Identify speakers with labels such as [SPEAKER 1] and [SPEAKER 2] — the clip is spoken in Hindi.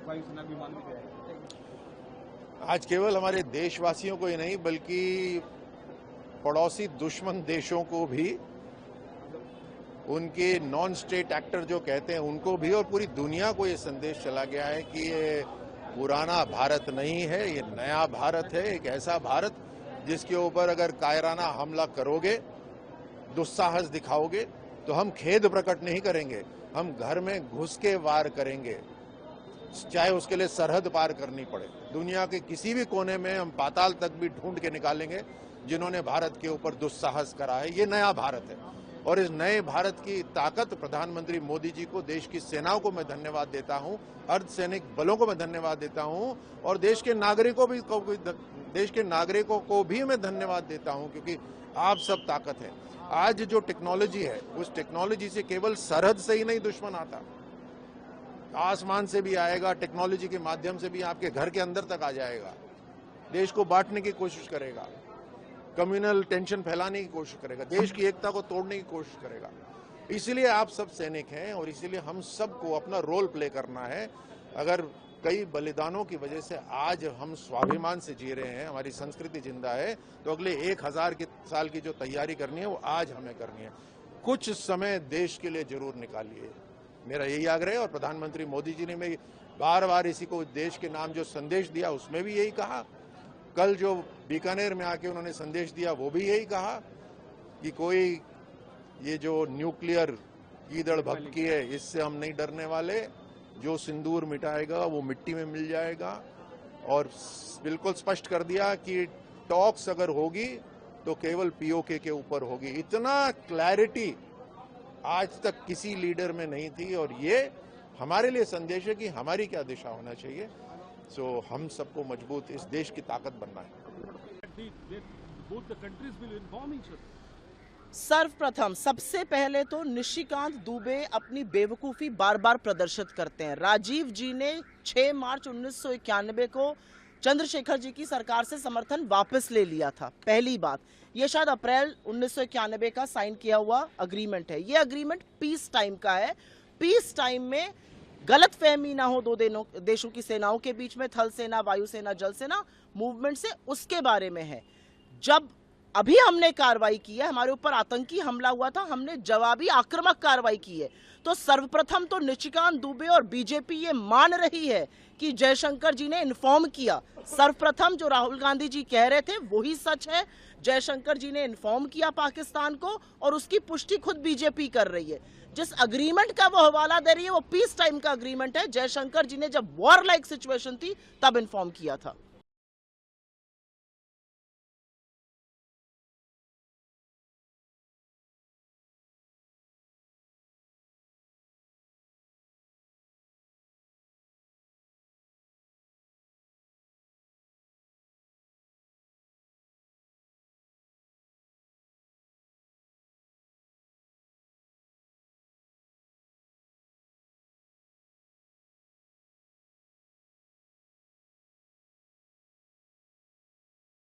[SPEAKER 1] वायुसेना विमान में गया है।
[SPEAKER 2] आज केवल हमारे देशवासियों को ही नहीं बल्कि पड़ोसी दुश्मन देशों को भी, उनके नॉन स्टेट एक्टर जो कहते हैं उनको भी, और पूरी दुनिया को ये संदेश चला गया है कि ये पुराना भारत नहीं है, ये नया भारत है। एक ऐसा भारत जिसके ऊपर अगर कायराना हमला करोगे, दुस्साहस दिखाओगे, तो हम खेद प्रकट नहीं करेंगे, हम घर में घुस के वार करेंगे, चाहे उसके लिए सरहद पार करनी पड़े। दुनिया के किसी भी कोने में हम पाताल तक भी ढूंढ के निकालेंगे जिन्होंने भारत के ऊपर दुस्साहस करा है। ये नया भारत है और इस नए भारत की ताकत प्रधानमंत्री मोदी जी को, देश की सेनाओं को मैं धन्यवाद देता हूं, अर्धसैनिक बलों को मैं धन्यवाद देता हूं और देश के नागरिकों को भी मैं धन्यवाद देता हूं, क्योंकि आप सब ताकत है। आज जो टेक्नोलॉजी है, उस टेक्नोलॉजी से केवल सरहद से ही नहीं दुश्मन आता, आसमान से भी आएगा, टेक्नोलॉजी के माध्यम से भी आपके घर के अंदर तक आ जाएगा, देश को बांटने की कोशिश करेगा, कम्युनल टेंशन फैलाने की कोशिश करेगा, देश की एकता को तोड़ने की कोशिश करेगा। इसीलिए आप सब सैनिक हैं और इसीलिए हम सबको अपना रोल प्ले करना है। अगर कई बलिदानों की वजह से आज हम स्वाभिमान से जी रहे हैं, हमारी संस्कृति जिंदा है, तो अगले 1000 साल की जो तैयारी करनी है वो आज हमें करनी है। कुछ समय देश के लिए जरूर निकालिए, मेरा यही आग्रह है। और प्रधानमंत्री मोदी जी ने मैं बार बार इसी को देश के नाम जो संदेश दिया उसमें भी यही कहा। कल जो बीकानेर में आके उन्होंने संदेश दिया वो भी यही कहा कि कोई ये जो न्यूक्लियर कीदड़ भभकी है इससे हम नहीं डरने वाले, जो सिंदूर मिटाएगा वो मिट्टी में मिल जाएगा। और बिल्कुल स्पष्ट कर दिया कि टॉक्स अगर होगी तो केवल पीओके के ऊपर होगी। इतना क्लैरिटी आज तक किसी लीडर में नहीं थी और ये हमारे लिए संदेश है कि हमारी क्या दिशा होना चाहिए। हम सबको मजबूत इस देश की ताकत बनना है।
[SPEAKER 3] सर्वप्रथम सबसे पहले तो निशिकांत दुबे अपनी बेवकूफ़ी बार बार प्रदर्शित करते हैं। राजीव जी ने 6 मार्च 1991 को चंद्रशेखर जी की सरकार से समर्थन वापस ले लिया था। पहली बात, ये शायद अप्रैल 1991 का साइन किया हुआ अग्रीमेंट है। ये अग्रीमेंट पीस टाइम का है। पीस टाइम में गलत फहमी ना हो दो देशों की सेनाओं के बीच में, थल सेना, वायुसेना, जल सेना मूवमेंट से, उसके बारे में है। जब अभी हमने कार्रवाई की है, हमारे ऊपर आतंकी हमला हुआ था, हमने जवाबी आक्रामक कार्रवाई की है, तो सर्वप्रथम तो निशिकांत दुबे और बीजेपी ये मान रही है कि जयशंकर जी ने इन्फॉर्म किया। सर्वप्रथम जो राहुल गांधी जी कह रहे थे वही सच है। जयशंकर जी ने इन्फॉर्म किया पाकिस्तान को और उसकी पुष्टि खुद बीजेपी कर रही है। जिस अग्रीमेंट का वो हवाला दे रही है वो पीस टाइम का अग्रीमेंट है। जयशंकर जी ने जब वॉर लाइक सिचुएशन थी तब इन्फॉर्म किया था।